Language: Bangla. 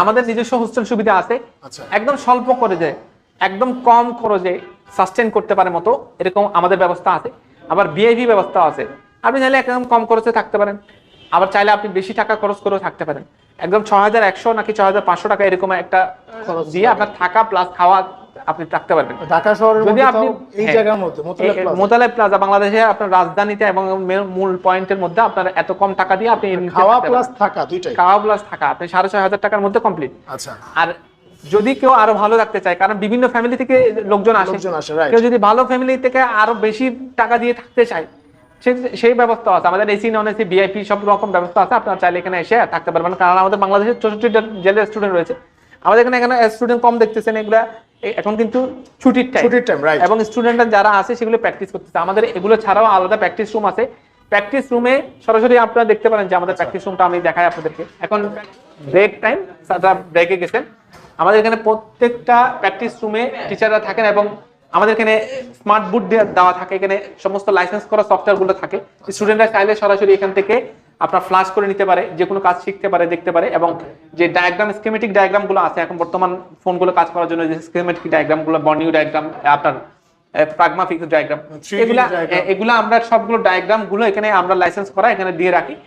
আমাদের নিজস্ব হোস্টেল সুবিধা আছে, আচ্ছা। একদম স্বল্প করে যে একদম কম খরচে সাস্টেন করতে পারে মতো এরকম আমাদের ব্যবস্থা আছে। আবার ভিআইপি ব্যবস্থা আছে, আপনি চাইলে একদম কম খরচে থাকতে পারেন, আবার চাইলে আপনি বেশি টাকা খরচ করেও থাকতে পারেন। একদম 6100 নাকি 6500 টাকা এরকম একটা খরচ দিয়ে আপনার থাকা প্লাস খাওয়া আপনি থাকতে পারবেন ঢাকা শহরের যদি মধ্যে আপনি এই জায়গার মধ্যে মোতালেব প্লাজা বাংলাদেশে আপনার রাজধানীতে এবং মূল পয়েন্টের মধ্যে আপনার এত কম টাকা দিয়ে আপনি খাওয়া প্লাস থাকা দুইটাই, খাওয়া প্লাস থাকা আপনি 6500 টাকার মধ্যে কমপ্লিট। আচ্ছা। আর যদি কেউ আরো ভালো থাকতে চায়, কারণ বিভিন্ন ফ্যামিলি থেকে লোকজন আসে, রাইট। কেউ যদি ভালো ফ্যামিলি থেকে আরো বেশি টাকা দিয়ে থাকতে চায় সেই ব্যবস্থা আছে আমাদের, এসি নন এসি ভিআইপি সব রকম ব্যবস্থা আছে, আপনারা চাইলে এখানে এসে থাকতে পারবেন। কারণ আমাদের বাংলাদেশের 64টা জেলের স্টুডেন্ট রয়েছে, আমাদের এখানে স্টুডেন্ট কম দেখতেছেন, এগুলা এখন কিন্তু ছুটির টাইম রাইট। এবং স্টুডেন্টরা যারা আছে সেগুলো প্র্যাকটিস করতেছে। আমাদের এগুলো ছাড়াও আলাদা প্র্যাকটিস রুম আছে, প্র্যাকটিস রুমে সরাসরি আপনারা দেখতে পারেন যে আমাদের প্র্যাকটিস রুমটা আমি দেখাই আপনাদেরকে। এখন ব্রেক টাইম, স্যাররা ব্রেকে গেছেন। আমাদের এখানে প্রত্যেকটা প্র্যাকটিস রুমে টিচাররা থাকেন এবং আমাদের এখানে স্মার্ট বোর্ড দেওয়া থাকে, এখানে সমস্ত লাইসেন্স করা সফটওয়্যার গুলো থাকে। স্টুডেন্টরা চাইলে সরাসরি এখান থেকে আপনার ফ্ল্যাশ করে নিতে পারে, যে কোনো কাজ শিখতে পারে, দেখতে পারে। এবং যে ডায়াগ্রাম, স্কিমেটিক ডায়াগ্রাম গুলো আছে এখন বর্তমান ফোনগুলো কাজ করার জন্য, যে স্কিমেটিক ডায়াগ্রাম গুলো, বর্নিউ ডায়াগ্রাম, আপনার প্রাগমাফিক্স ডায়াগ্রাম, এগুলা আমরা সবগুলো ডায়াগ্রাম গুলো এখানে আমরা লাইসেন্স করা এখানে দিয়ে রাখি।